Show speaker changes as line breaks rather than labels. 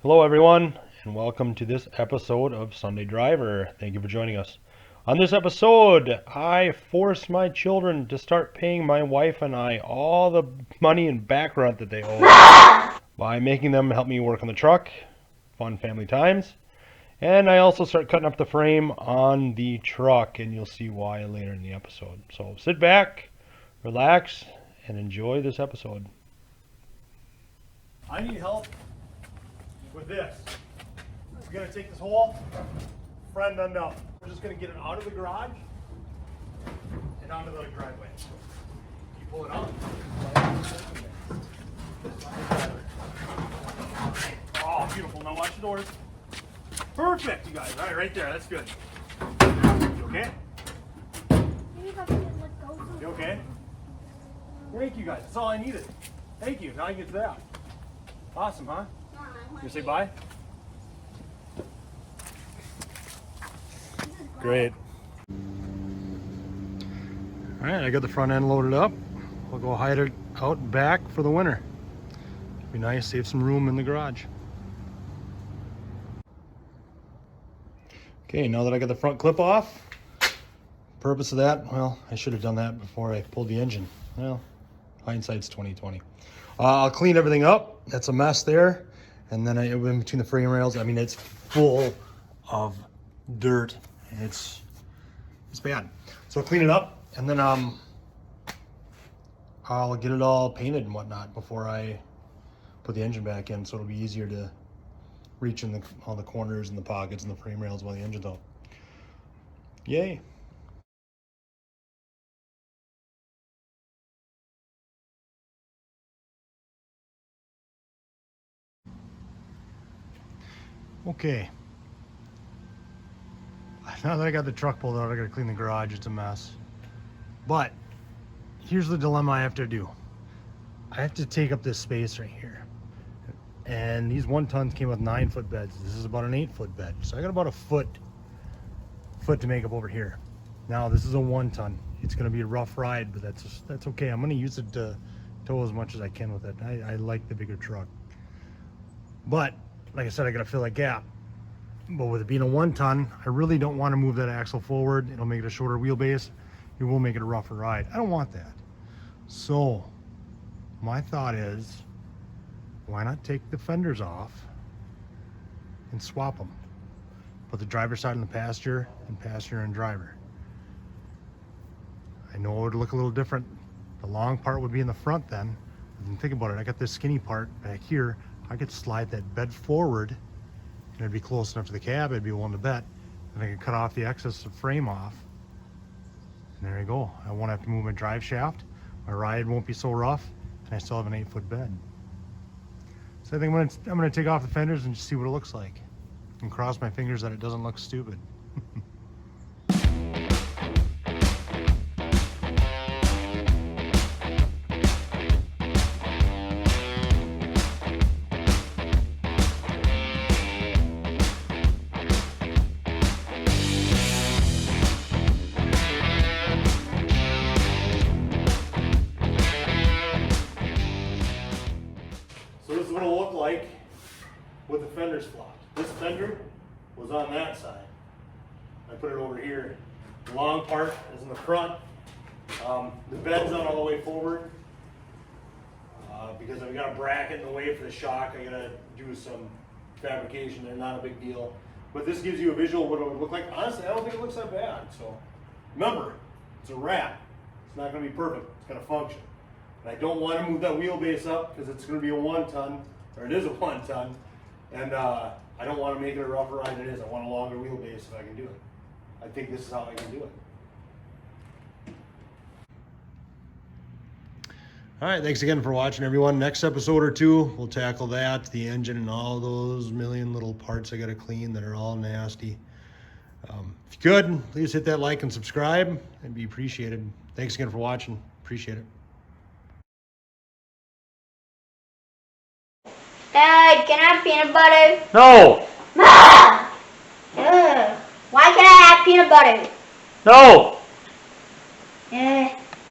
Hello everyone, and welcome to this episode of Sunday Driver. Thank you for joining us. On this episode, I forced my children to start paying my wife and I all the money and back rent that they owe by making them help me work on the truck, fun family times, and I also start cutting up the frame on the truck, and you'll see why later in the episode. So sit back, relax, and enjoy this episode. I need help with this. We're going to take this whole front end up. We're just going to get it out of the garage and onto the driveway. You pull it out. Oh, beautiful. Now watch the doors. Perfect, you guys. All right, right there. That's good. You okay? You okay? Thank you, guys. That's all I needed. Thank you. Now I get to that. Awesome, huh? You say bye? Great. Alright, I got the front end loaded up. We'll go hide it out back for the winter. Be nice, save some room in the garage. Okay, now that I got the front clip off, purpose of that, well, I should have done that before I pulled the engine. Well, hindsight's 20/20. I'll clean everything up. That's a mess there. And then in between the frame rails, I mean, it's full of dirt. It's bad. So I'll clean it up, and then I'll get it all painted and whatnot before I put the engine back in, so it'll be easier to reach in all the corners and the pockets and the frame rails while the engine's out. Yay. Okay. Now that I got the truck pulled out, I gotta clean the garage. It's a mess. But here's the dilemma I have to do. I have to take up this space right here. And these 1-tons came with 9-foot beds. This is about an 8-foot bed. So I got about a foot to make up over here. Now this is a 1-ton. It's gonna be a rough ride, but that's okay. I'm gonna use it to tow as much as I can with it. I like the bigger truck. But like I said, I gotta fill that gap. But with it being a 1-ton, I really don't want to move that axle forward. It'll make it a shorter wheelbase. It will make it a rougher ride. I don't want that. So my thought is, why not take the fenders off and swap them? Put the driver's side in the passenger and passenger and driver. I know it would look a little different. The long part would be in the front then. And think about it, I got this skinny part back here. I could slide that bed forward and it'd be close enough to the cab, I'd be willing to bet. And I could cut off the excess of frame off. And there you go. I won't have to move my drive shaft. My ride won't be so rough, and I still have an 8-foot bed. So I think I'm gonna take off the fenders and just see what it looks like. And cross my fingers that it doesn't look stupid. So this is what it'll look like with the fenders flopped. This fender was on that side. I put it over here. The long part is in the front. The bed's not all the way forward because I've got a bracket in the way for the shock. I gotta do some fabrication there, not a big deal. But this gives you a visual of what it would look like. Honestly, I don't think it looks that bad. So remember, it's a wrap. It's not gonna be perfect. It's gonna function. And I don't want to move that wheelbase up because it's going to be a 1-ton, or it is a 1-ton, and I don't want to make it a rougher ride than it is. I want a longer wheelbase if I can do it. I think this is how I can do it. All right, thanks again for watching, everyone. Next episode or two, we'll tackle that, the engine, and all those million little parts I got to clean that are all nasty. If you could, please hit that like and subscribe. It'd be appreciated. Thanks again for watching. Appreciate it.
Dad, can I have peanut butter?
No!
Mom! Ugh. Why can't I have peanut butter?
No!
Ugh.